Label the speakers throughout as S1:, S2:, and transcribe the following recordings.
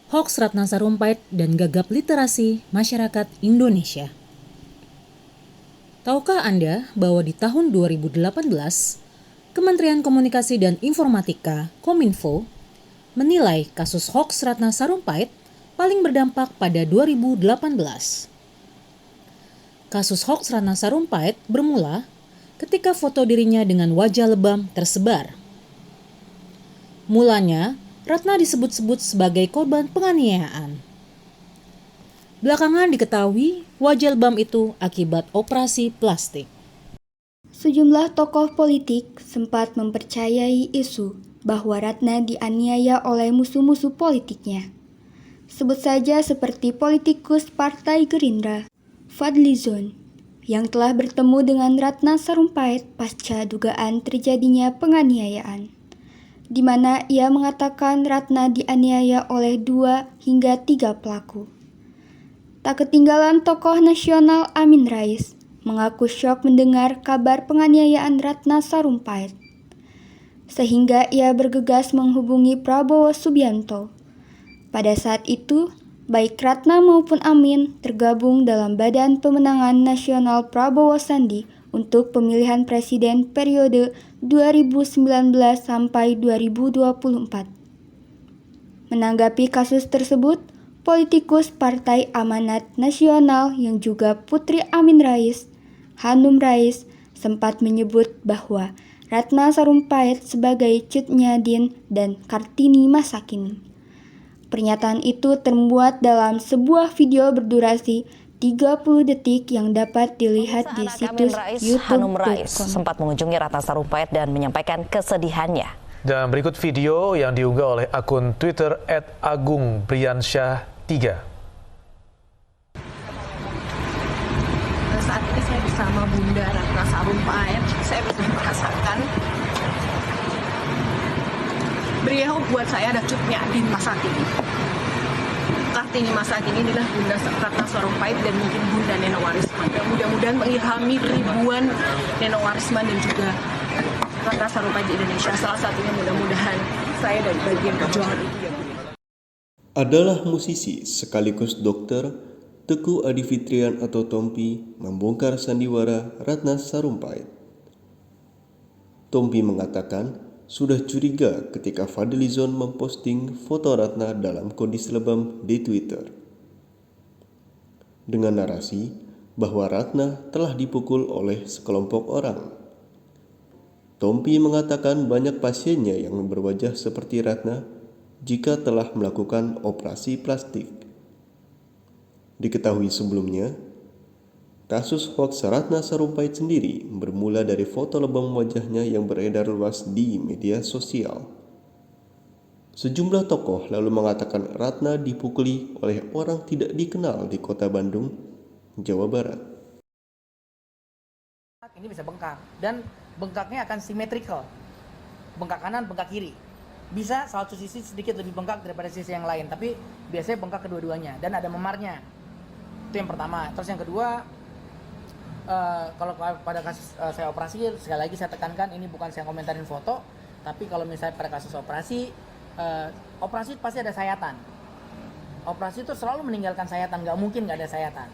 S1: Hoaks Ratna Sarumpait dan gagap literasi masyarakat Indonesia. Tahukah Anda bahwa di tahun 2018, Kementerian Komunikasi dan Informatika (Kominfo) menilai kasus hoaks Ratna Sarumpait paling berdampak pada 2018. Kasus hoaks Ratna Sarumpait bermula ketika foto dirinya dengan wajah lebam tersebar. Mulanya, Ratna disebut-sebut sebagai korban penganiayaan. Belakangan diketahui wajah lebam itu akibat operasi plastik.
S2: Sejumlah tokoh politik sempat mempercayai isu bahwa Ratna dianiaya oleh musuh-musuh politiknya. Sebut saja seperti politikus Partai Gerindra, Fadlizon, yang telah bertemu dengan Ratna Sarumpait pasca dugaan terjadinya penganiayaan, di mana ia mengatakan Ratna dianiaya oleh 2 hingga 3 pelaku. Tak ketinggalan tokoh nasional Amin Rais mengaku syok mendengar kabar penganiayaan Ratna Sarumpait, sehingga ia bergegas menghubungi Prabowo Subianto. Pada saat itu, baik Ratna maupun Amin tergabung dalam Badan Pemenangan Nasional Prabowo Sandi untuk pemilihan presiden periode 2019 sampai 2024. Menanggapi kasus tersebut, politikus Partai Amanat Nasional yang juga putri Amin Rais, Hanum Rais, sempat menyebut bahwa Ratna Sarumpait sebagai Cut Nyadin dan Kartini masa kini. Pernyataan itu termuat dalam sebuah video berdurasi 30 detik yang dapat dilihat di situs
S3: Hanum Rais
S2: youtube.com.
S3: sempat mengunjungi Ratna Sarumpait dan menyampaikan kesedihannya.
S4: Dan berikut video yang diunggah oleh akun Twitter @agungbriansyah3.
S5: Saat ini saya bersama Bunda Ratna Sarumpait. Saya bisa merasakan beliau buat saya ada Cut Nyadin masa kini. Kartini masa kini inilah Bunda Ratna Sarumpait dan mungkin Bunda Neno Warisman. Dan mudah-mudahan mengilhami ribuan Neno Warisman dan juga Ratna Sarumpait di Indonesia. Salah satunya mudah-mudahan saya dari bagian perjuangan itu ya Bunda.
S6: Adalah musisi sekaligus dokter, Teguh Adi Fitrian atau Tompi membongkar sandiwara Ratna Sarumpait. Tompi mengatakan sudah curiga ketika Fadlizon memposting foto Ratna dalam kondisi lebam di Twitter. Dengan narasi bahwa Ratna telah dipukul oleh sekelompok orang. Tompi mengatakan banyak pasiennya yang berwajah seperti Ratna jika telah melakukan operasi plastik. Diketahui sebelumnya, kasus hoaks Ratna Sarumpait sendiri bermula dari foto lebam wajahnya yang beredar luas di media sosial. Sejumlah tokoh lalu mengatakan Ratna dipukuli oleh orang tidak dikenal di kota Bandung, Jawa Barat.
S7: Ini bisa bengkak dan bengkaknya akan simetrikal, bengkak kanan, bengkak kiri. Bisa satu sisi sedikit lebih bengkak daripada sisi yang lain, tapi biasanya bengkak kedua-duanya dan ada memarnya. Itu yang pertama. Terus yang kedua, kalau pada kasus saya operasi, sekali lagi saya tekankan ini bukan saya komentarin foto, tapi kalau misalnya pada kasus operasi, operasi pasti ada sayatan. Operasi itu selalu meninggalkan sayatan, nggak mungkin nggak ada sayatan.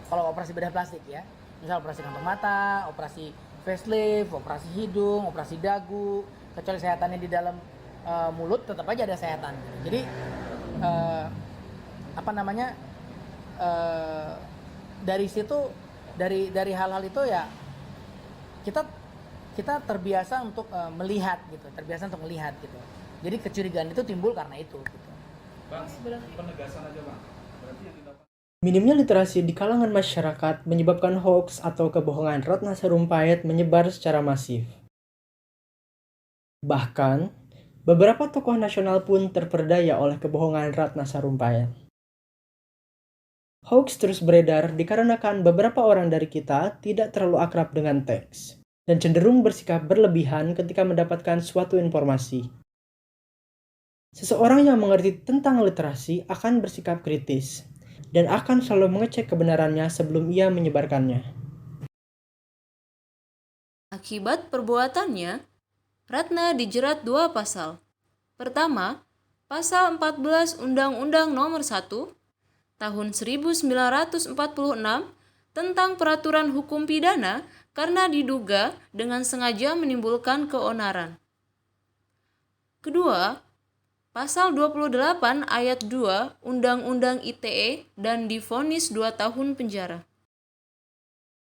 S7: Kalau operasi bedah plastik ya, misal operasi kantong mata, operasi facelift, operasi hidung, operasi dagu, kecuali sayatannya di dalam mulut, tetap aja ada sayatan. Jadi dari situ, dari hal-hal itu ya kita terbiasa untuk melihat gitu, Jadi kecurigaan itu timbul karena itu. Gitu.
S8: Bang, penegasan aja bang. Berarti yang dilakukan.
S9: Minimnya literasi di kalangan masyarakat menyebabkan hoaks atau kebohongan Ratna Sarumpait menyebar secara masif. Bahkan, beberapa tokoh nasional pun terperdaya oleh kebohongan Ratna Sarumpait. Hoaks terus beredar dikarenakan beberapa orang dari kita tidak terlalu akrab dengan teks dan cenderung bersikap berlebihan ketika mendapatkan suatu informasi. Seseorang yang mengerti tentang literasi akan bersikap kritis dan akan selalu mengecek kebenarannya sebelum ia menyebarkannya.
S10: Akibat perbuatannya, Ratna dijerat 2 pasal. Pertama, Pasal 14 Undang-Undang Nomor 1 Tahun 1946 tentang Peraturan Hukum Pidana karena diduga dengan sengaja menimbulkan keonaran. Kedua, Pasal 28 Ayat 2 Undang-Undang ITE dan divonis 2 tahun penjara.